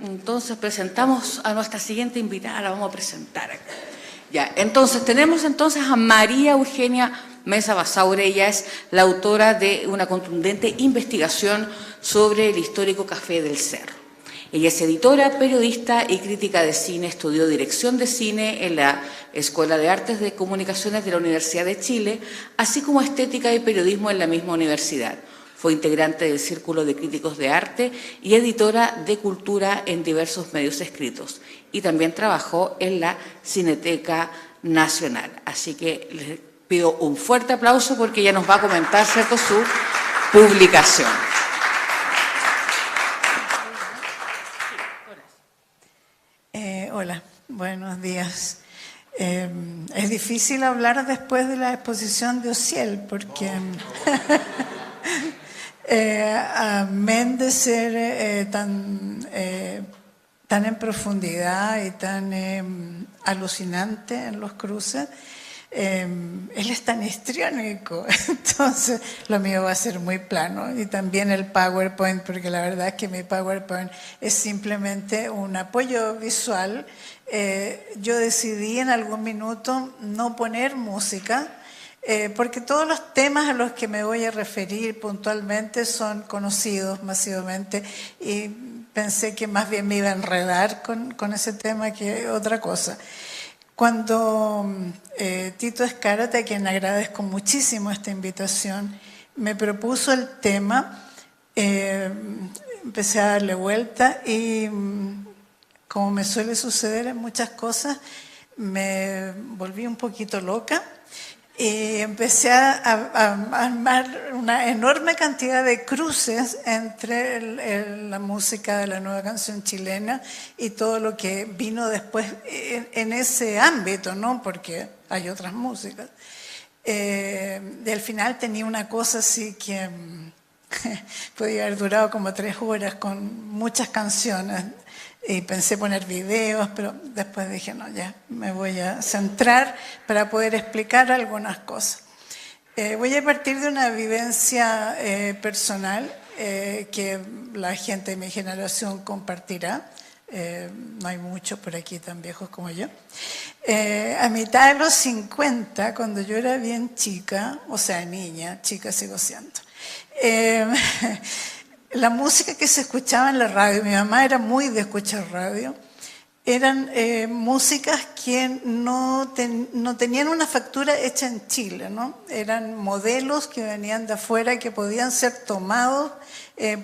Entonces presentamos a nuestra siguiente invitada, la vamos a presentar acá. Ya, entonces tenemos a María Eugenia Mesa Basaure. Ella es la autora de una contundente investigación sobre el histórico Café del Cerro. Ella es editora, periodista y crítica de cine, estudió dirección de cine en la Escuela de Artes de Comunicaciones de la Universidad de Chile, así como estética y periodismo en la misma universidad. Fue integrante del Círculo de Críticos de Arte y editora de cultura en diversos medios escritos. Y también trabajó en la Cineteca Nacional. Así que les pido un fuerte aplauso porque ella nos va a comentar, ¿cierto?, su publicación. Hola, buenos días. Es difícil hablar después de la exposición de Ociel porque amén de ser tan en profundidad y tan alucinante en los cruces, él es tan histriónico, entonces lo mío va a ser muy plano, y también el PowerPoint, porque la verdad es que mi PowerPoint es simplemente un apoyo visual. Yo decidí en algún minuto no poner música, porque todos los temas a los que me voy a referir puntualmente son conocidos masivamente, y pensé que más bien me iba a enredar con ese tema que otra cosa. Cuando Tito Escárate, a quien agradezco muchísimo esta invitación, me propuso el tema, empecé a darle vuelta y, como me suele suceder en muchas cosas, me volví un poquito loca y empecé a armar una enorme cantidad de cruces entre la música de la nueva canción chilena y todo lo que vino después en ese ámbito, ¿no? Porque hay otras músicas. Y al final tenía una cosa así que podía haber durado como 3 horas con muchas canciones. Y pensé poner videos, pero después dije, no, ya me voy a centrar para poder explicar algunas cosas. Voy a partir de una vivencia personal que la gente de mi generación compartirá. No hay muchos por aquí tan viejos como yo. A mitad de los 50, cuando yo era bien chica, o sea, niña, chica sigo siendo, la música que se escuchaba en la radio, mi mamá era muy de escuchar radio, eran músicas que no tenían una factura hecha en Chile, ¿no? Eran modelos que venían de afuera, que podían ser tomados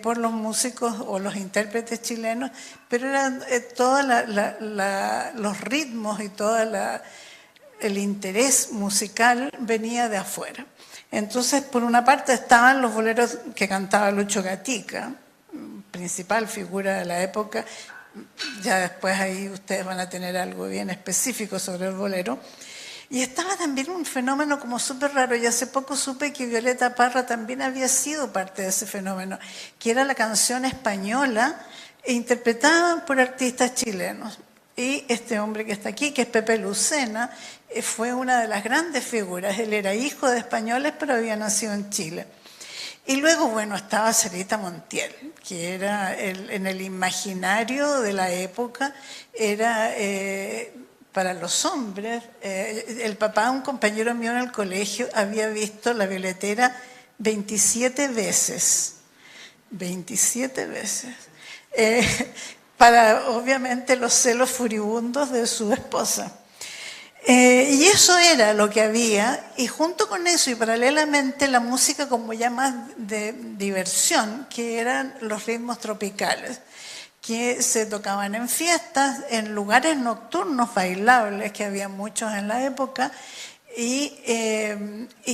por los músicos o los intérpretes chilenos, pero eran todos los ritmos y todo el interés musical venía de afuera. Entonces, por una parte estaban los boleros que cantaba Lucho Gatica, principal figura de la época. Ya después ahí ustedes van a tener algo bien específico sobre el bolero. Y estaba también un fenómeno como súper raro, y hace poco supe que Violeta Parra también había sido parte de ese fenómeno, que era la canción española interpretada por artistas chilenos. Y este hombre que está aquí, que es Pepe Lucena, fue una de las grandes figuras. Él era hijo de españoles, pero había nacido en Chile. Y luego, bueno, estaba Sarita Montiel, que era en el imaginario de la época, era para los hombres. El papá de un compañero mío en el colegio había visto La Violetera 27 veces. 27 veces. Para, obviamente, los celos furibundos de su esposa. Y eso era lo que había, y junto con eso y paralelamente la música como ya más de diversión, que eran los ritmos tropicales, que se tocaban en fiestas, en lugares nocturnos bailables, que había muchos en la época, y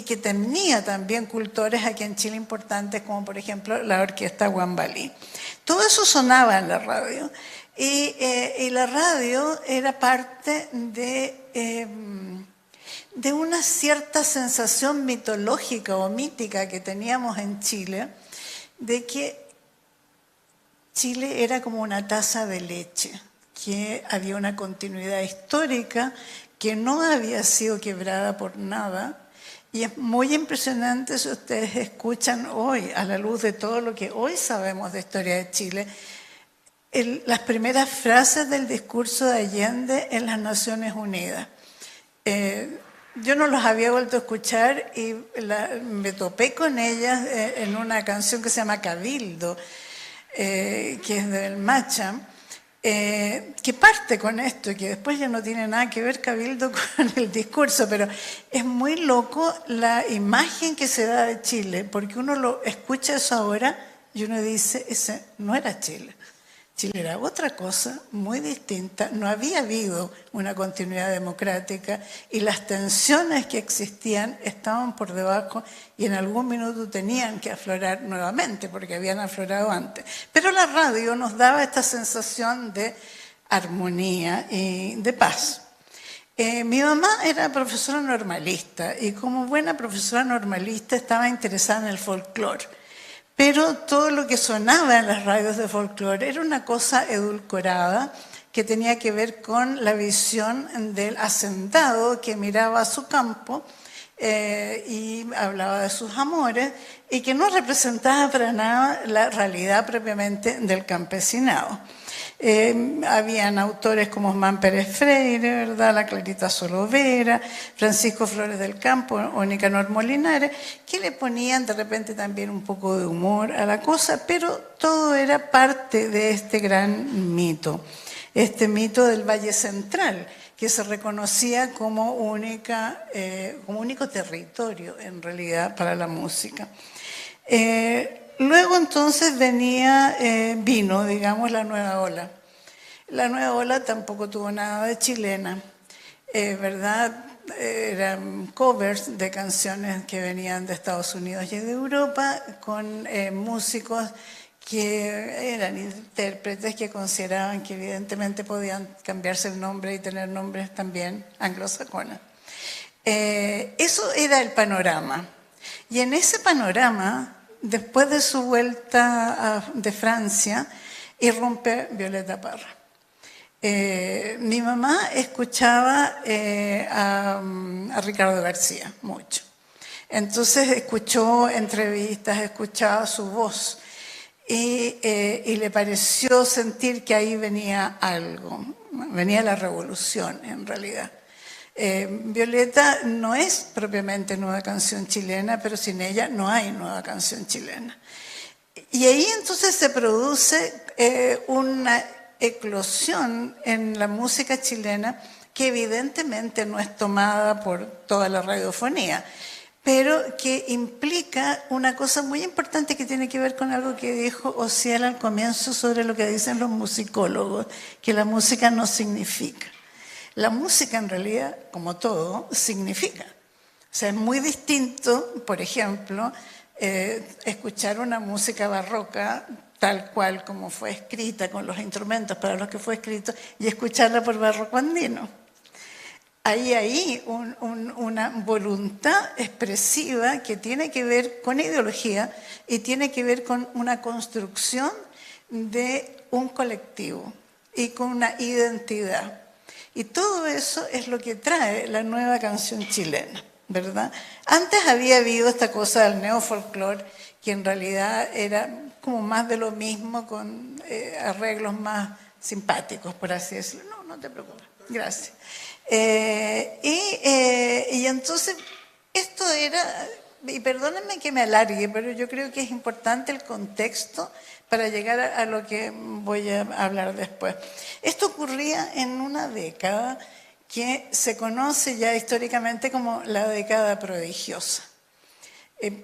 que tenía también cultores aquí en Chile importantes, como por ejemplo la orquesta Guambalí. Todo eso sonaba en la radio. Y la radio era parte de una cierta sensación mitológica o mítica que teníamos en Chile, de que Chile era como una taza de leche, que había una continuidad histórica que no había sido quebrada por nada. Y es muy impresionante si ustedes escuchan hoy, a la luz de todo lo que hoy sabemos de historia de Chile, las primeras frases del discurso de Allende en las Naciones Unidas. Yo no los había vuelto a escuchar y me topé con ellas en una canción que se llama Cabildo, que es del Macha, que parte con esto y que después ya no tiene nada que ver Cabildo con el discurso, pero es muy loco la imagen que se da de Chile, porque uno lo escucha eso ahora y uno dice, ese no era Chile. Chile era otra cosa muy distinta, no había habido una continuidad democrática y las tensiones que existían estaban por debajo y en algún minuto tenían que aflorar nuevamente porque habían aflorado antes. Pero la radio nos daba esta sensación de armonía y de paz. Mi mamá era profesora normalista y como buena profesora normalista estaba interesada en el folclore. Pero todo lo que sonaba en las radios de folclore era una cosa edulcorada que tenía que ver con la visión del hacendado que miraba a su campo y hablaba de sus amores y que no representaba para nada la realidad propiamente del campesinado. Habían autores como Osman Pérez Freire, ¿verdad? La Clarita Solovera, Francisco Flores del Campo o Nicanor Molinares, que le ponían de repente también un poco de humor a la cosa, pero todo era parte de este gran mito, este mito del Valle Central, que se reconocía como único territorio en realidad para la música. Luego entonces vino, digamos, la nueva ola. La nueva ola tampoco tuvo nada de chilena, ¿verdad? Eran covers de canciones que venían de Estados Unidos y de Europa, con músicos que eran intérpretes que consideraban que evidentemente podían cambiarse el nombre y tener nombres también anglosajones. Eso era el panorama. Y en ese panorama, después de su vuelta de Francia, irrumpe Violeta Parra. Mi mamá escuchaba a Ricardo García mucho. Entonces escuchó entrevistas, escuchaba su voz y le pareció sentir que ahí venía algo, venía la revolución en realidad. Violeta no es propiamente nueva canción chilena, pero sin ella no hay nueva canción chilena. Y ahí entonces se produce una eclosión en la música chilena que evidentemente no es tomada por toda la radiofonía, pero que implica una cosa muy importante que tiene que ver con algo que dijo Ociel al comienzo sobre lo que dicen los musicólogos, que la música no significa. La música en realidad, como todo, significa. O sea, es muy distinto, por ejemplo, escuchar una música barroca tal cual como fue escrita, con los instrumentos para los que fue escrito, y escucharla por barroco andino. Hay una voluntad expresiva que tiene que ver con ideología y tiene que ver con una construcción de un colectivo y con una identidad. Y todo eso es lo que trae la nueva canción chilena, ¿verdad? Antes había habido esta cosa del neofolclore, que en realidad era como más de lo mismo, con arreglos más simpáticos, por así decirlo. No te preocupes, gracias. Y entonces esto era, y perdónenme que me alargue, pero yo creo que es importante el contexto para llegar a lo que voy a hablar después. Esto ocurría en una década que se conoce ya históricamente como la década prodigiosa.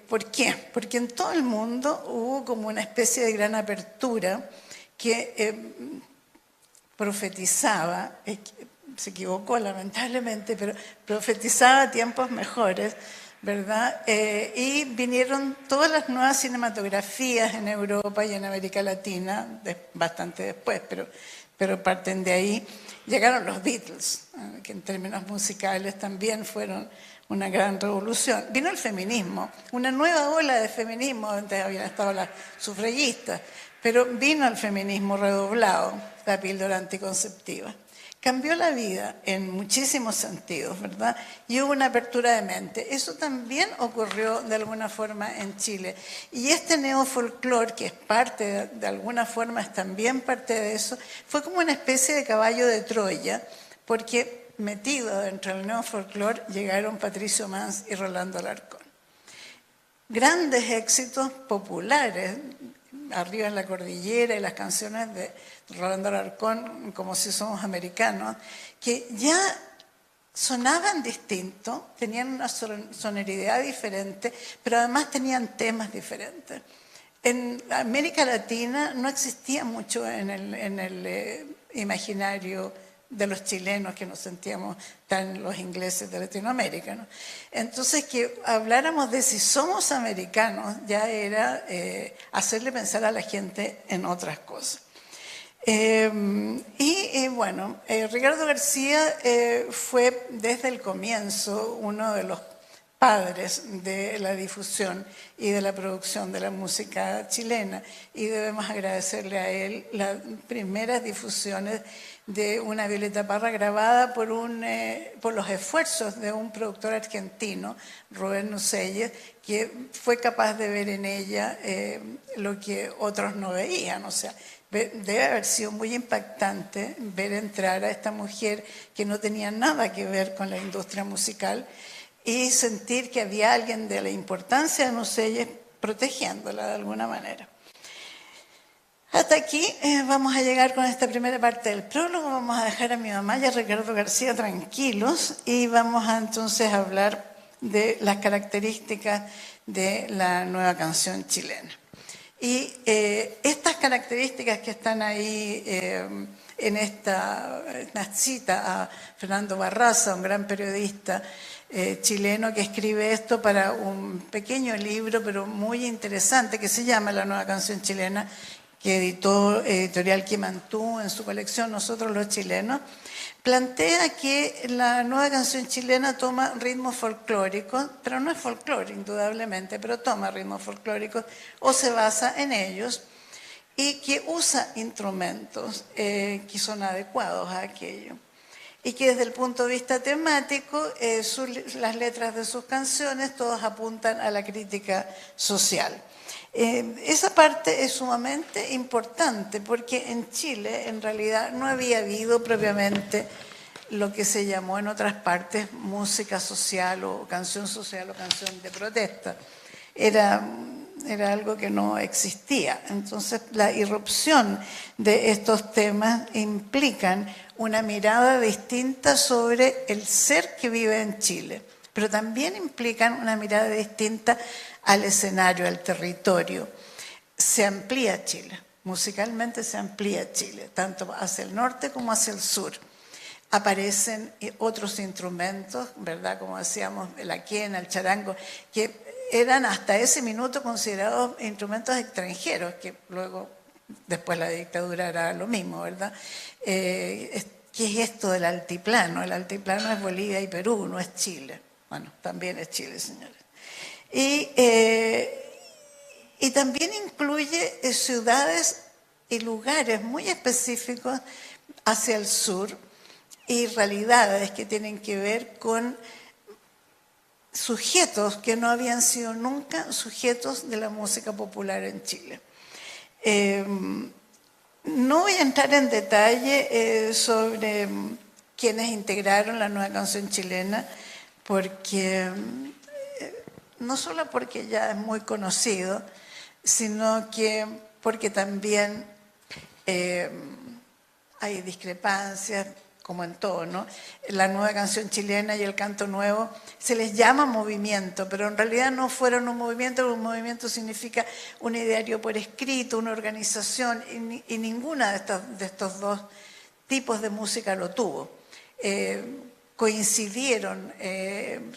¿Por qué? Porque en todo el mundo hubo como una especie de gran apertura que profetizaba, se equivocó lamentablemente, pero profetizaba tiempos mejores, ¿verdad? Y vinieron todas las nuevas cinematografías en Europa y en América Latina, bastante después, pero parten de ahí. Llegaron los Beatles, que en términos musicales también fueron una gran revolución. Vino el feminismo, una nueva ola de feminismo, antes habían estado las sufragistas, pero vino el feminismo redoblado, la píldora anticonceptiva. cambió la vida en muchísimos sentidos, ¿verdad? Y hubo una apertura de mente. Eso también ocurrió de alguna forma en Chile. Y este neofolclor, que es parte, de alguna forma es también parte de eso, fue como una especie de caballo de Troya, porque metido dentro del neofolclor llegaron Patricio Mans y Rolando Alarcón. Grandes éxitos populares, Arriba en la Cordillera y las canciones de Rolando Alarcón, Como si somos americanos, que ya sonaban distinto, tenían una sonoridad diferente, pero además tenían temas diferentes. En América Latina no existía mucho en el imaginario de los chilenos, que nos sentíamos tan los ingleses de Latinoamérica, ¿no? Entonces, que habláramos de si somos americanos ya era hacerle pensar a la gente en otras cosas. Bueno, Ricardo García fue desde el comienzo uno de los padres de la difusión y de la producción de la música chilena, y debemos agradecerle a él las primeras difusiones de una Violeta Parra grabada por los esfuerzos de un productor argentino, Rubén Nucelles, que fue capaz de ver en ella lo que otros no veían. O sea, debe haber sido muy impactante ver entrar a esta mujer que no tenía nada que ver con la industria musical y sentir que había alguien de la importancia de Nucelles protegiéndola de alguna manera. Hasta aquí vamos a llegar con esta primera parte del prólogo. Vamos a dejar a mi mamá y a Ricardo García tranquilos y vamos a entonces hablar de las características de la nueva canción chilena. Y estas características que están ahí en esta cita a Fernando Barraza, un gran periodista chileno que escribe esto para un pequeño libro, pero muy interesante, que se llama La nueva canción chilena, que editó Editorial Quimantú en su colección Nosotros los Chilenos, plantea que la nueva canción chilena toma ritmos folclóricos, pero no es folclore indudablemente, pero toma ritmos folclóricos o se basa en ellos, y que usa instrumentos que son adecuados a aquello. Y que desde el punto de vista temático, las letras de sus canciones todas apuntan a la crítica social. Esa parte es sumamente importante porque en Chile en realidad no había habido propiamente lo que se llamó en otras partes música social o canción de protesta. Era algo que no existía. Entonces la irrupción de estos temas implican una mirada distinta sobre el ser que vive en Chile, pero también implican una mirada distinta al escenario, al territorio. Se amplía Chile, musicalmente se amplía Chile, tanto hacia el norte como hacia el sur. Aparecen otros instrumentos, ¿verdad? Como decíamos, la quena, el charango, que eran hasta ese minuto considerados instrumentos extranjeros, que luego, después la dictadura hará lo mismo, ¿verdad? ¿Qué es esto del altiplano? El altiplano es Bolivia y Perú, no es Chile. Bueno, también es Chile, señores. Y también incluye ciudades y lugares muy específicos hacia el sur y realidades que tienen que ver con sujetos que no habían sido nunca sujetos de la música popular en Chile. No voy a entrar en detalle sobre quienes integraron la nueva canción chilena, porque no solo porque ya es muy conocido, sino que porque también hay discrepancias, como en todo, ¿no? La nueva canción chilena y el canto nuevo se les llama movimiento, pero en realidad no fueron un movimiento significa un ideario por escrito, una organización, y ninguna de estos dos tipos de música lo tuvo. Coincidieron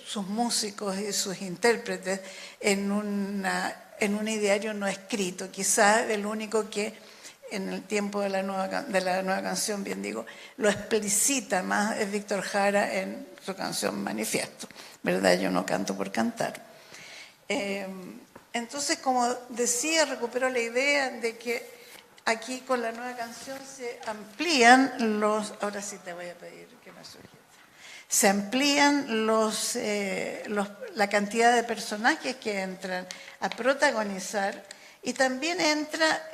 sus músicos y sus intérpretes en un ideario no escrito, quizás el único que en el tiempo de la nueva canción, bien digo, lo explicita más es Víctor Jara en su canción Manifiesto, ¿verdad? Yo no canto por cantar. Entonces, como decía, recupero la idea de que aquí con la nueva canción se amplían los... Ahora sí te voy a pedir que me sujetes. Se amplían la cantidad de personajes que entran a protagonizar y también entra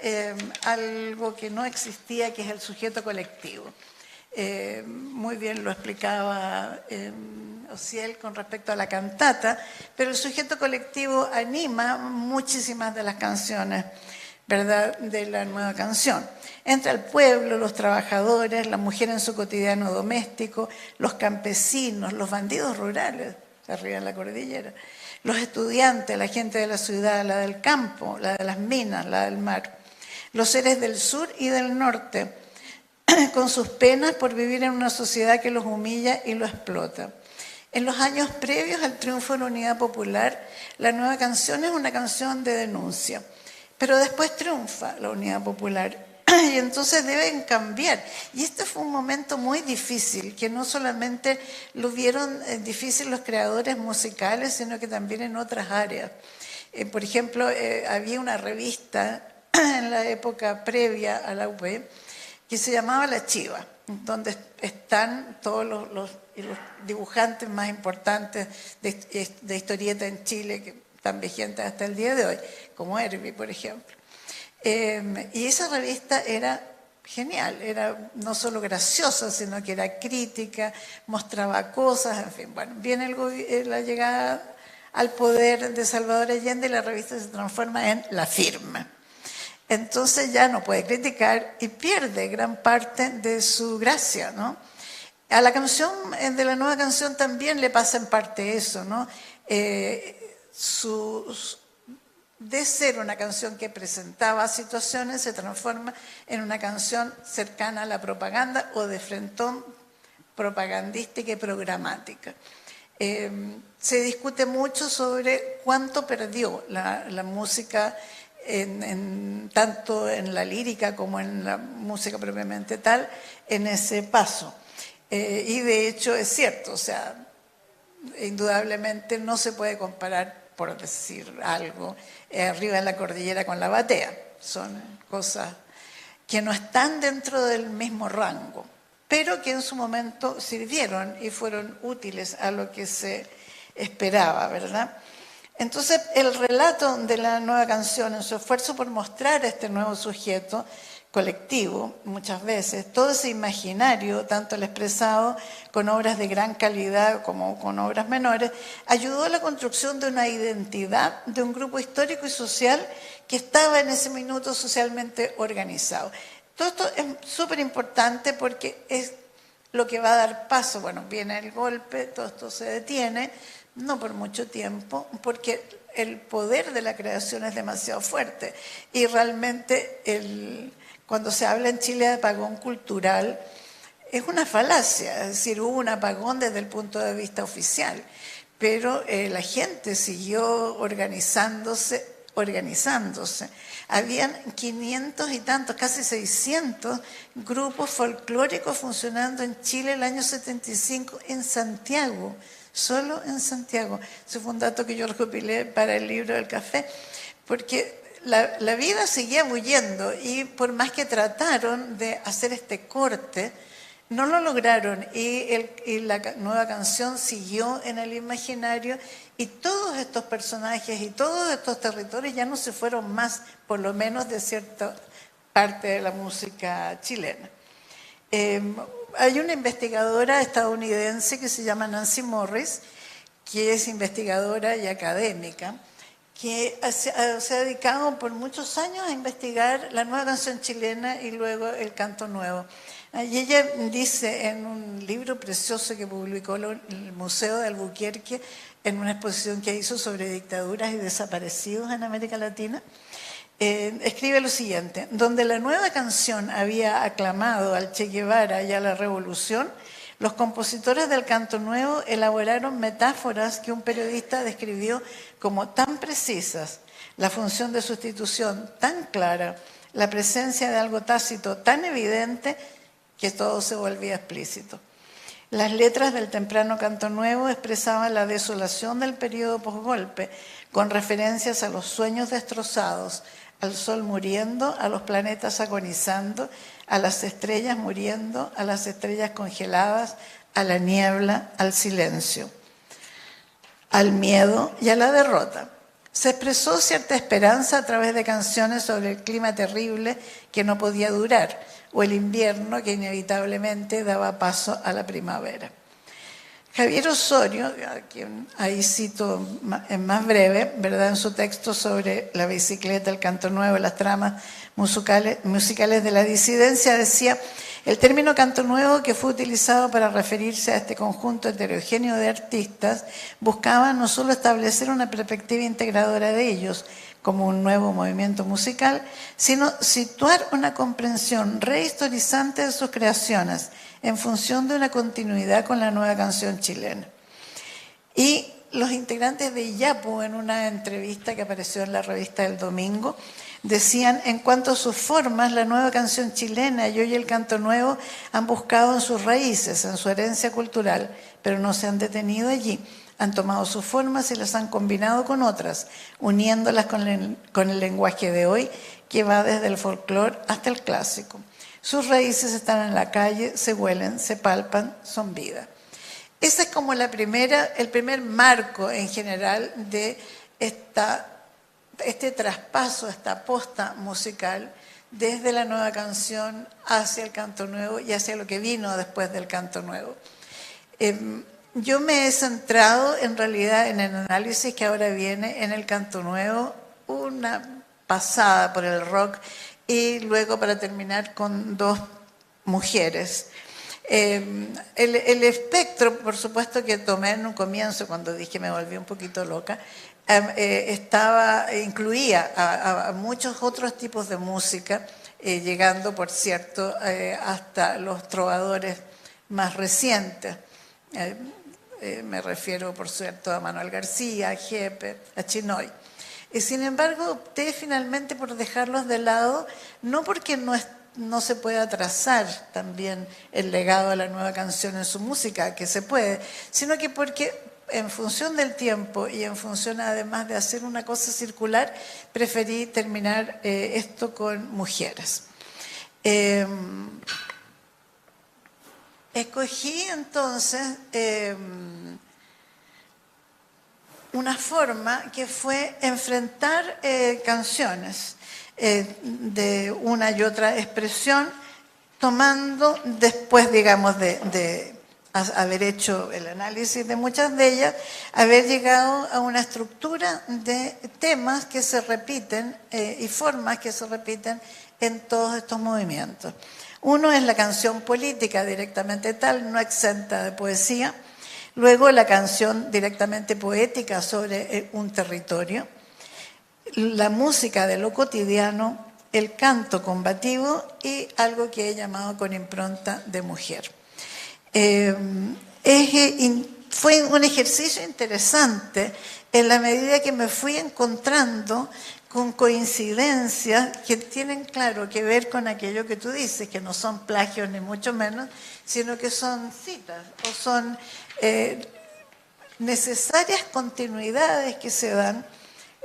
algo que no existía, que es el sujeto colectivo. Muy bien lo explicaba Ociel con respecto a la cantata, pero el sujeto colectivo anima muchísimas de las canciones, ¿verdad?, de la nueva canción. Entra el pueblo, los trabajadores, la mujer en su cotidiano doméstico, los campesinos, los bandidos rurales, arriba en la cordillera, los estudiantes, la gente de la ciudad, la del campo, la de las minas, la del mar, los seres del sur y del norte, con sus penas por vivir en una sociedad que los humilla y los explota. En los años previos al triunfo de la Unidad Popular, la nueva canción es una canción de denuncia, pero después triunfa la Unidad Popular y entonces deben cambiar. Y este fue un momento muy difícil, que no solamente lo vieron difícil los creadores musicales, sino que también en otras áreas. Por ejemplo, había una revista en la época previa a la UP que se llamaba La Chiva, donde están todos los dibujantes más importantes de historieta en Chile, que están vigentes hasta el día de hoy, como Herbie, por ejemplo. Y esa revista era genial, era no solo graciosa, sino que era crítica, mostraba cosas, en fin. Bueno, viene la llegada al poder de Salvador Allende y la revista se transforma en La Firma. Entonces ya no puede criticar y pierde gran parte de su gracia, ¿no? A la canción, de la nueva canción también le pasa en parte eso, ¿no? De ser una canción que presentaba situaciones, se transforma en una canción cercana a la propaganda o de frentón propagandística y programática. Se discute mucho sobre cuánto perdió la música, tanto en la lírica como en la música propiamente tal, en ese paso. Y de hecho es cierto, o sea, indudablemente no se puede comparar, por decir algo, arriba en la cordillera con la batea. Son cosas que no están dentro del mismo rango, pero que en su momento sirvieron y fueron útiles a lo que se esperaba, ¿verdad? Entonces, el relato de la nueva canción, en su esfuerzo por mostrar a este nuevo sujeto colectivo, muchas veces, todo ese imaginario, tanto el expresado con obras de gran calidad como con obras menores, ayudó a la construcción de una identidad de un grupo histórico y social que estaba en ese minuto socialmente organizado. Todo esto es súper importante porque es lo que va a dar paso. Bueno, viene el golpe, todo esto se detiene, no por mucho tiempo, porque el poder de la creación es demasiado fuerte y realmente cuando se habla en Chile de apagón cultural es una falacia, es decir, hubo un apagón desde el punto de vista oficial, pero la gente siguió organizándose. Habían 500 y tantos, casi 600 grupos folclóricos funcionando en Chile el año 75 en Santiago, solo en Santiago. Ese fue un dato que yo recopilé para el libro del café, porque la vida seguía bulliendo y por más que trataron de hacer este corte, no lo lograron y la nueva canción siguió en el imaginario y todos estos personajes y todos estos territorios ya no se fueron más, por lo menos de cierta parte de la música chilena. Hay una investigadora estadounidense que se llama Nancy Morris, que es investigadora y académica, que se ha dedicado por muchos años a investigar la nueva canción chilena y luego el canto nuevo. Y ella dice en un libro precioso que publicó el Museo de Albuquerque en una exposición que hizo sobre dictaduras y desaparecidos en América Latina, escribe lo siguiente: donde la nueva canción había aclamado al Che Guevara y a la revolución, los compositores del canto nuevo elaboraron metáforas que un periodista describió como tan precisas, la función de sustitución tan clara, la presencia de algo tácito tan evidente, que todo se volvía explícito. Las letras del temprano canto nuevo expresaban la desolación del periodo posgolpe, con referencias a los sueños destrozados, al sol muriendo, a los planetas agonizando, a las estrellas muriendo, a las estrellas congeladas, a la niebla, al silencio, al miedo y a la derrota. Se expresó cierta esperanza a través de canciones sobre el clima terrible que no podía durar, o el invierno que inevitablemente daba paso a la primavera. Javier Osorio, a quien ahí cito en más breve, ¿verdad?, en su texto sobre la bicicleta, el canto nuevo, las tramas musicales de la disidencia, decía: el término canto nuevo, que fue utilizado para referirse a este conjunto heterogéneo de artistas, buscaba no solo establecer una perspectiva integradora de ellos como un nuevo movimiento musical, sino situar una comprensión rehistorizante de sus creaciones en función de una continuidad con la nueva canción chilena. Y los integrantes de Iyapu, en una entrevista que apareció en la revista El Domingo, decían: en cuanto a sus formas, la nueva canción chilena y hoy el canto nuevo han buscado en sus raíces, en su herencia cultural, pero no se han detenido allí. Han tomado sus formas y las han combinado con otras, uniéndolas con el lenguaje de hoy, que va desde el folclore hasta el clásico. Sus raíces están en la calle, se huelen, se palpan, son vida. Ese es como el primer marco en general de este traspaso, esta aposta musical desde la nueva canción hacia el canto nuevo y hacia lo que vino después del canto nuevo. Yo me he centrado en realidad en el análisis que ahora viene en el canto nuevo, una pasada por el rock y luego para terminar con dos mujeres. El espectro, por supuesto, que tomé en un comienzo cuando dije me volví un poquito loca, incluía a muchos otros tipos de música, llegando, por cierto, hasta los trovadores más recientes. Me refiero, por cierto, a Manuel García, a Jepe, a Chinoy. Y sin embargo, opté finalmente por dejarlos de lado, no porque no se pueda trazar también el legado de la nueva canción en su música, que se puede, sino que porque en función del tiempo y en función además de hacer una cosa circular, preferí terminar esto con mujeres. Escogí entonces una forma que fue enfrentar canciones de una y otra expresión, tomando después, digamos, de haber hecho el análisis de muchas de ellas, haber llegado a una estructura de temas que se repiten y formas que se repiten en todos estos movimientos. Uno es la canción política directamente tal, no exenta de poesía. Luego la canción directamente poética sobre un territorio. La música de lo cotidiano, el canto combativo y algo que he llamado con impronta de mujer. Fue un ejercicio interesante en la medida que me fui encontrando con coincidencias que tienen, claro, que ver con aquello que tú dices, que no son plagios ni mucho menos, sino que son citas o son necesarias continuidades que se dan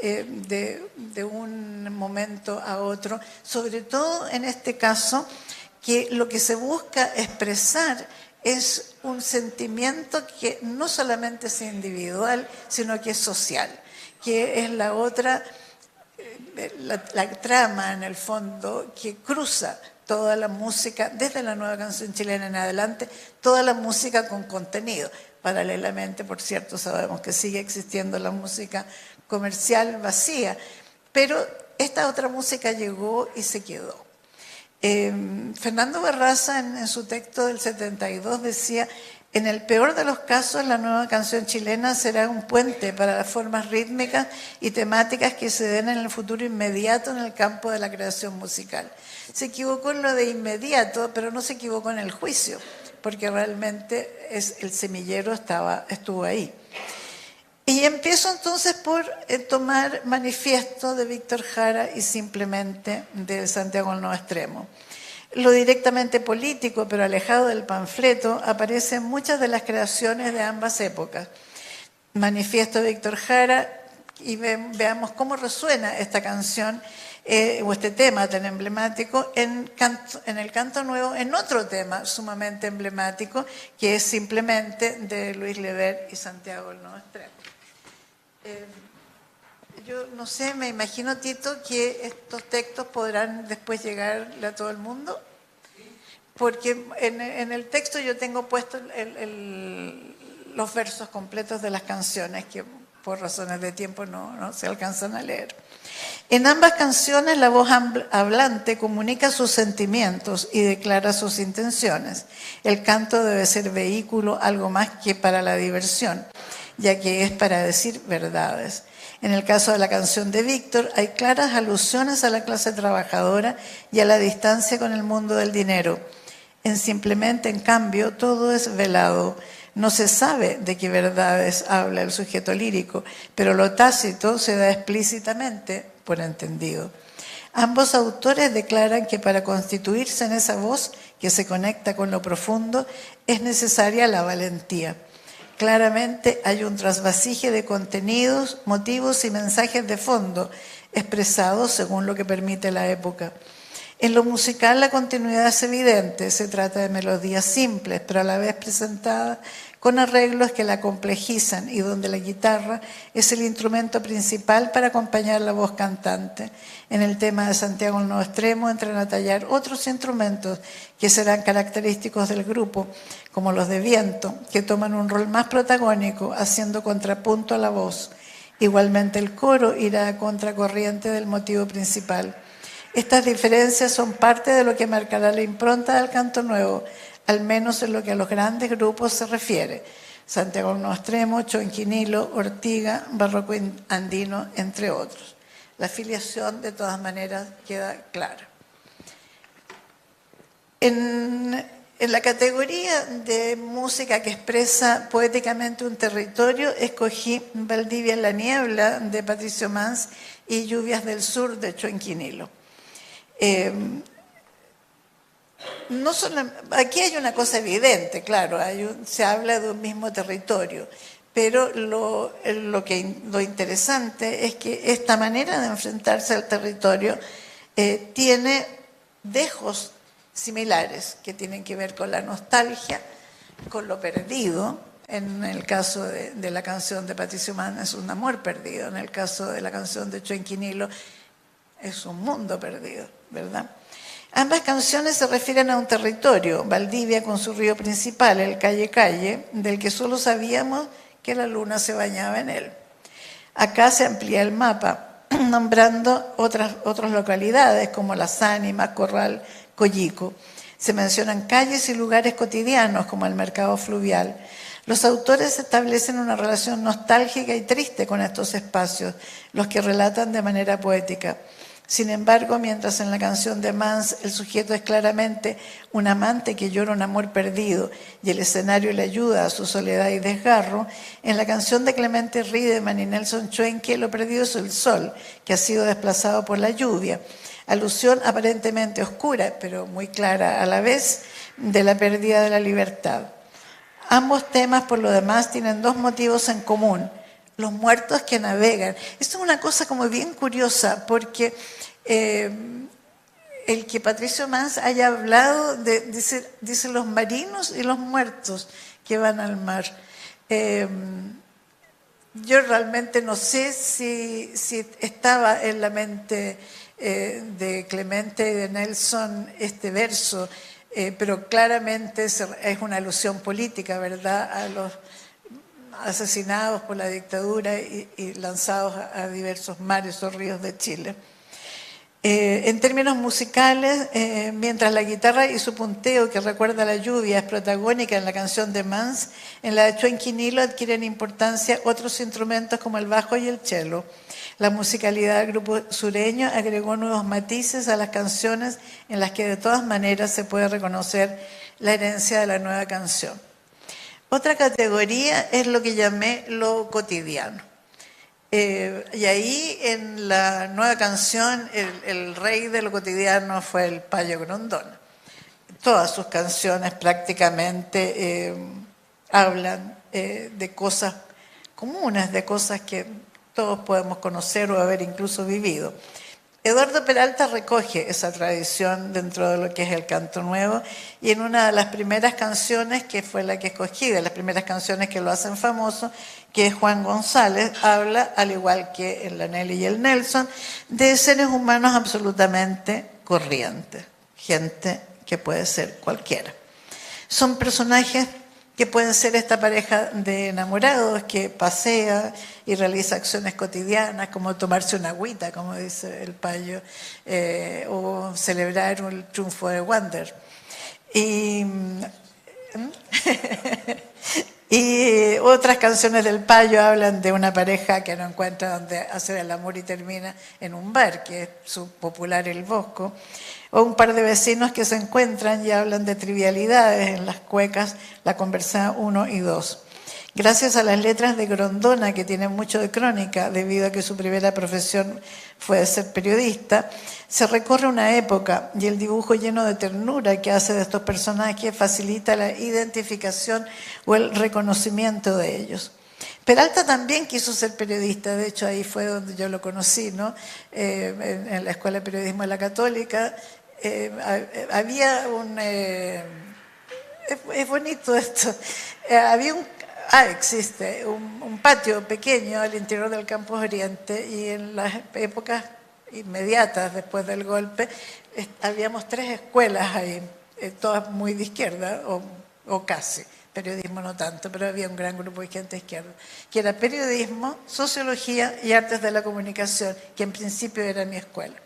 de un momento a otro, sobre todo en este caso, que lo que se busca expresar es un sentimiento que no solamente es individual, sino que es social, que es la otra, la trama en el fondo que cruza toda la música, desde la nueva canción chilena en adelante, toda la música con contenido. Paralelamente, por cierto, sabemos que sigue existiendo la música comercial vacía, pero esta otra música llegó y se quedó. Fernando Barraza en su texto del 72 decía: en el peor de los casos, la nueva canción chilena será un puente para las formas rítmicas y temáticas que se den en el futuro inmediato en el campo de la creación musical. Se equivocó en lo de inmediato, pero no se equivocó en el juicio, porque realmente el semillero estuvo ahí. Y empiezo entonces por tomar Manifiesto de Víctor Jara y Simplemente de Santiago del Nuevo Extremo. Lo directamente político, pero alejado del panfleto, aparece en muchas de las creaciones de ambas épocas. Manifiesto de Víctor Jara, y veamos cómo resuena esta canción o este tema tan emblemático en el canto nuevo, en otro tema sumamente emblemático, que es Simplemente, de Luis Lever y Santiago del Nuevo Extremo. Yo no sé, me imagino, Tito, que estos textos podrán después llegarle a todo el mundo, porque en el texto yo tengo puestos los versos completos de las canciones que por razones de tiempo no se alcanzan a leer. En ambas canciones la voz hablante comunica sus sentimientos y declara sus intenciones. El canto debe ser vehículo algo más que para la diversión, ya que es para decir verdades. En el caso de la canción de Víctor, hay claras alusiones a la clase trabajadora y a la distancia con el mundo del dinero. En Simplemente, en cambio, todo es velado. No se sabe de qué verdades habla el sujeto lírico, pero lo tácito se da explícitamente por entendido. Ambos autores declaran que para constituirse en esa voz que se conecta con lo profundo es necesaria la valentía. Claramente hay un trasvasije de contenidos, motivos y mensajes de fondo expresados según lo que permite la época. En lo musical la continuidad es evidente, se trata de melodías simples, pero a la vez presentadas con arreglos que la complejizan y donde la guitarra es el instrumento principal para acompañar la voz cantante. En el tema de Santiago del Nuevo Extremo entran a tallar otros instrumentos que serán característicos del grupo, como los de viento, que toman un rol más protagónico, haciendo contrapunto a la voz. Igualmente el coro irá a contracorriente del motivo principal. Estas diferencias son parte de lo que marcará la impronta del canto nuevo, al menos en lo que a los grandes grupos se refiere. Santiago del Nuevo Extremo, Choenquinilo, Ortiga, Barroco Andino, entre otros. La afiliación, de todas maneras, queda clara. En la categoría de música que expresa poéticamente un territorio, escogí Valdivia en la niebla, de Patricio Mans, y Lluvias del Sur, de Choenquinilo. No solo, aquí hay una cosa evidente, claro, se habla de un mismo territorio, pero lo interesante es que esta manera de enfrentarse al territorio tiene dejos similares que tienen que ver con la nostalgia, con lo perdido. En el caso de la canción de Patricio Mann es un amor perdido, en el caso de la canción de Choenquinilo es un mundo perdido, ¿verdad? Ambas canciones se refieren a un territorio, Valdivia con su río principal, el Calle Calle, del que solo sabíamos que la luna se bañaba en él. Acá se amplía el mapa, nombrando otras localidades como Las Ánimas, Corral, Collico. Se mencionan calles y lugares cotidianos como el mercado fluvial. Los autores establecen una relación nostálgica y triste con estos espacios, los que relatan de manera poética. Sin embargo, mientras en la canción de Mans el sujeto es claramente un amante que llora un amor perdido y el escenario le ayuda a su soledad y desgarro, en la canción de Clemente Riedemann y Nelson Choenque lo perdido es el sol, que ha sido desplazado por la lluvia. Alusión aparentemente oscura, pero muy clara a la vez, de la pérdida de la libertad. Ambos temas, por lo demás, tienen dos motivos en común. Los muertos que navegan. Esto es una cosa como bien curiosa, porque el que Patricio Mans haya hablado de, dice los marinos y los muertos que van al mar. Yo realmente no sé si estaba en la mente de Clemente y de Nelson este verso, pero claramente es una alusión política, ¿verdad?, a los asesinados por la dictadura y lanzados a diversos mares o ríos de Chile. En términos musicales, mientras la guitarra y su punteo, que recuerda a la lluvia, es protagónica en la canción de Mans, en la de Choenquinilo adquieren importancia otros instrumentos como el bajo y el cello. La musicalidad del grupo sureño agregó nuevos matices a las canciones en las que de todas maneras se puede reconocer la herencia de la nueva canción. Otra categoría es lo que llamé lo cotidiano. Y ahí en la nueva canción el rey de lo cotidiano fue el Payo Grondona. Todas sus canciones prácticamente hablan de cosas comunes, de cosas que todos podemos conocer o haber incluso vivido. Eduardo Peralta recoge esa tradición dentro de lo que es el canto nuevo, y en una de las primeras canciones, que fue la que escogí, de las primeras canciones que lo hacen famoso, que es Juan González, habla, al igual que en la Nelly y el Nelson, de seres humanos absolutamente corrientes, gente que puede ser cualquiera. Son personajes que pueden ser esta pareja de enamorados que pasea y realiza acciones cotidianas, como tomarse una agüita, como dice el payo, o celebrar un triunfo de Wander. Y otras canciones del payo hablan de una pareja que no encuentra donde hacer el amor y termina en un bar, que es su popular El Bosco. O un par de vecinos que se encuentran y hablan de trivialidades en las cuecas, La Conversa 1 y 2. Gracias a las letras de Grondona, que tienen mucho de crónica, debido a que su primera profesión fue ser periodista, se recorre una época, y el dibujo lleno de ternura que hace de estos personajes facilita la identificación o el reconocimiento de ellos. Peralta también quiso ser periodista, de hecho ahí fue donde yo lo conocí, ¿no? En la Escuela de Periodismo de la Católica había un... es bonito esto. Había existe un patio pequeño al interior del Campus Oriente, y en las épocas inmediatas después del golpe habíamos 3 escuelas ahí, todas muy de izquierda o casi. Periodismo no tanto, pero había un gran grupo de gente de izquierda, que era periodismo, sociología y artes de la comunicación, que en principio era mi escuela.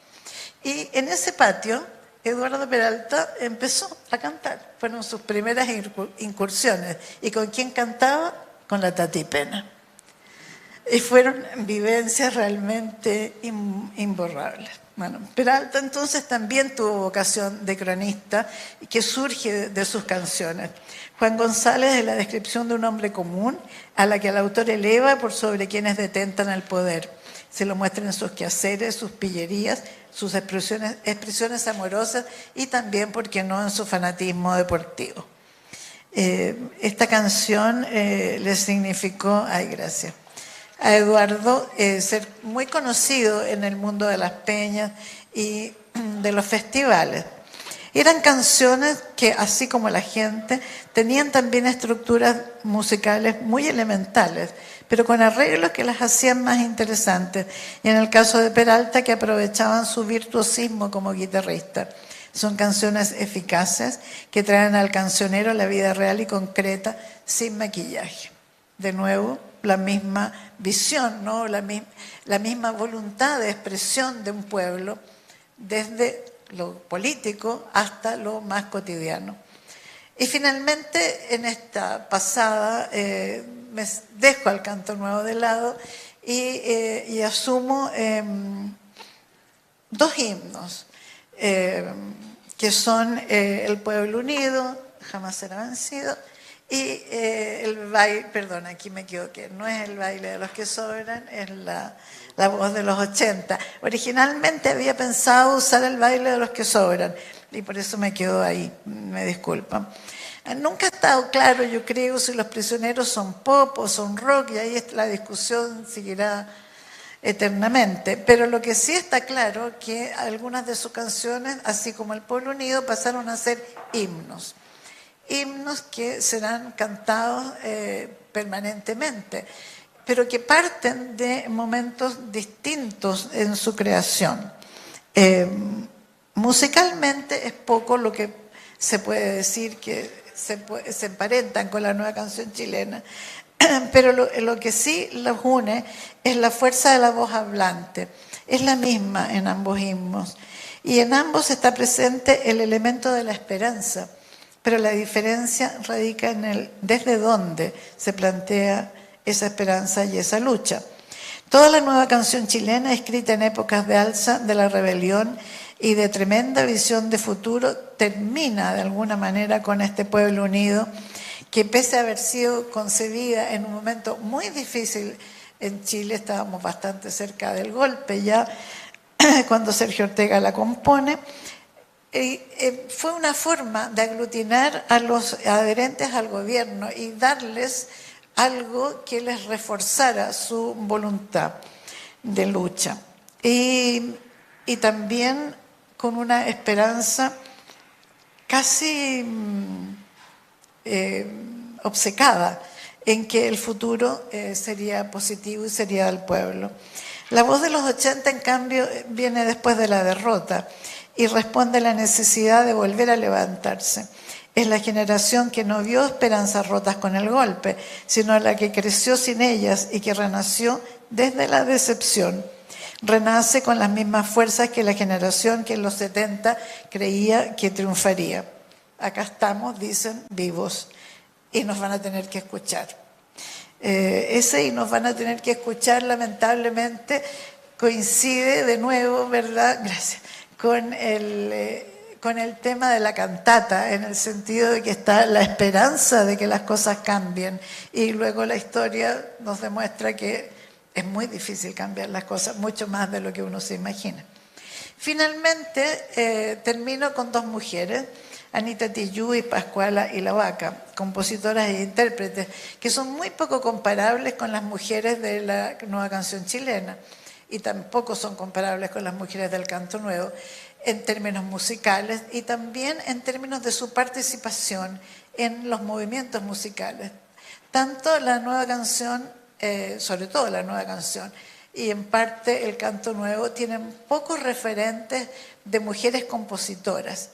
Y en ese patio, Eduardo Peralta empezó a cantar. Fueron sus primeras incursiones. ¿Y con quién cantaba? Con la Tati Pena. Y fueron vivencias realmente imborrables. Bueno, Peralta entonces también tuvo vocación de cronista, que surge de sus canciones. Juan González es la descripción de un hombre común a la que el autor eleva por sobre quienes detentan el poder. Se lo muestra en sus quehaceres, sus pillerías, sus expresiones amorosas y también, ¿por qué no?, en su fanatismo deportivo. Esta canción le significó, gracias, a Eduardo ser muy conocido en el mundo de las peñas y de los festivales. Eran canciones que, así como la gente, tenían también estructuras musicales muy elementales, pero con arreglos que las hacían más interesantes. Y en el caso de Peralta, que aprovechaban su virtuosismo como guitarrista. Son canciones eficaces que traen al cancionero la vida real y concreta, sin maquillaje. De nuevo, la misma visión, ¿no? La misma voluntad de expresión de un pueblo, desde lo político hasta lo más cotidiano. Y finalmente, en esta pasada, me dejo al canto nuevo de lado y asumo 2 himnos, que son El Pueblo Unido, Jamás será vencido, y el baile, perdón, aquí me equivoqué, no es El Baile de los que sobran, es la voz de los 80. Originalmente había pensado usar El Baile de los que sobran, y por eso me quedo ahí, me disculpan. Nunca ha estado claro, yo creo, si Los Prisioneros son pop o son rock, y ahí la discusión seguirá eternamente. Pero lo que sí está claro es que algunas de sus canciones, así como El Pueblo Unido, pasaron a ser himnos. Himnos que serán cantados permanentemente, pero que parten de momentos distintos en su creación. Musicalmente es poco lo que se puede decir que se emparentan con la nueva canción chilena, pero lo que sí los une es la fuerza de la voz hablante. Es la misma en ambos himnos, y en ambos está presente el elemento de la esperanza, pero la diferencia radica en desde dónde se plantea esa esperanza y esa lucha. Toda la nueva canción chilena, escrita en épocas de alza de la rebelión y de tremenda visión de futuro, termina de alguna manera con este pueblo unido, que pese a haber sido concebida en un momento muy difícil en Chile, estábamos bastante cerca del golpe ya, cuando Sergio Ortega la compone, fue una forma de aglutinar a los adherentes al gobierno y darles algo que les reforzara su voluntad. de lucha. Y también con una esperanza casi obcecada en que el futuro sería positivo y sería del pueblo. La voz de los 80, en cambio, viene después de la derrota y responde a la necesidad de volver a levantarse. Es la generación que no vio esperanzas rotas con el golpe, sino la que creció sin ellas y que renació desde la decepción. Renace con las mismas fuerzas que la generación que en los 70 creía que triunfaría. Acá estamos, dicen, vivos, y nos van a tener que escuchar. Ese y nos van a tener que escuchar, lamentablemente, coincide de nuevo, ¿verdad? Gracias. Con el tema de la cantata, en el sentido de que está la esperanza de que las cosas cambien, y luego la historia nos demuestra que es muy difícil cambiar las cosas, mucho más de lo que uno se imagina. Finalmente, termino con dos mujeres, Anita Tijoux y Pascuala y la Vaca, compositoras e intérpretes, que son muy poco comparables con las mujeres de la nueva canción chilena, y tampoco son comparables con las mujeres del canto nuevo, en términos musicales y también en términos de su participación en los movimientos musicales. Tanto la nueva canción, sobre todo la nueva canción, y en parte el canto nuevo, tienen pocos referentes de mujeres compositoras.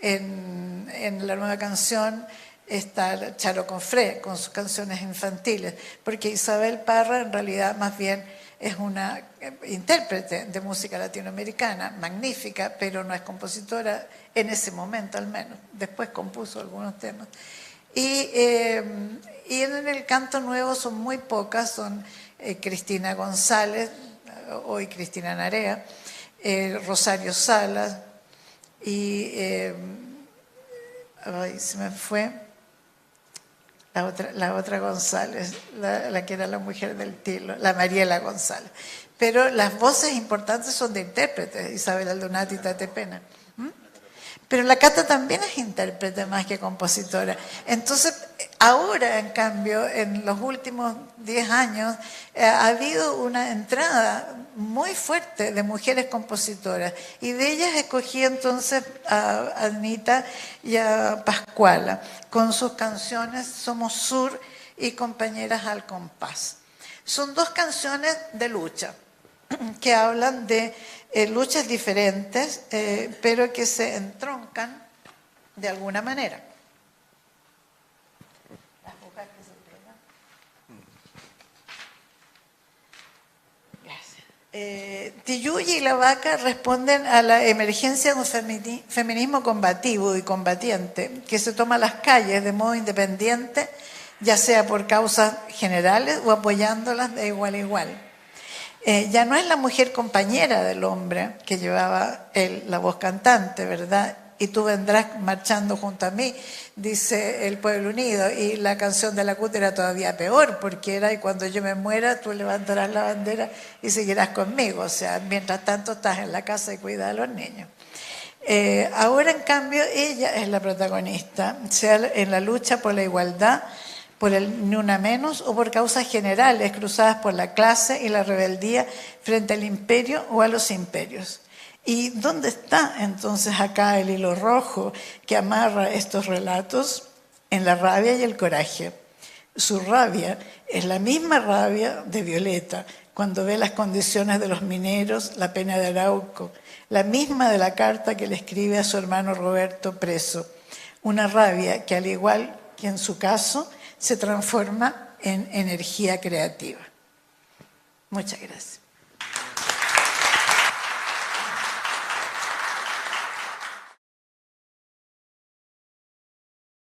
En la nueva canción está Charo Confré con sus canciones infantiles, porque Isabel Parra en realidad más bien es una intérprete de música latinoamericana, magnífica, pero no es compositora en ese momento al menos. Después compuso algunos temas. Y en el canto nuevo son muy pocas, son Cristina González, hoy Cristina Narea, Rosario Salas, y se me fue la otra González, la que era la mujer del Tilo, la Mariela González. Pero las voces importantes son de intérpretes, Isabel Aldunati y Tate Pena. Pero la Cata también es intérprete más que compositora. Entonces, ahora, en cambio, en los últimos 10 años, ha habido una entrada muy fuerte de mujeres compositoras. Y de ellas escogí entonces a Anita y a Pascuala, con sus canciones Somos Sur y Compañeras al Compás. Son dos canciones de lucha, que hablan de luchas diferentes, pero que se entroncan de alguna manera. Las hojas que se pegan. Gracias. Tijoux y la Vaca responden a la emergencia de un feminismo combativo y combatiente que se toma las calles de modo independiente, ya sea por causas generales o apoyándolas de igual a igual. Ya no es la mujer compañera del hombre que llevaba la voz cantante, ¿verdad? Y tú vendrás marchando junto a mí, dice el Pueblo Unido. Y la canción de la CUT era todavía peor, porque era: y cuando yo me muera, tú levantarás la bandera y seguirás conmigo. O sea, mientras tanto estás en la casa y cuidas a los niños. Ahora, en cambio, ella es la protagonista, sea en la lucha por la igualdad, por el ni una menos o por causas generales cruzadas por la clase y la rebeldía frente al imperio o a los imperios. ¿Y dónde está entonces acá el hilo rojo que amarra estos relatos? En la rabia y el coraje. Su rabia es la misma rabia de Violeta cuando ve las condiciones de los mineros, la pena de Arauco, la misma de la carta que le escribe a su hermano Roberto preso. Una rabia que, al igual que en su caso, se transforma en energía creativa. Muchas gracias.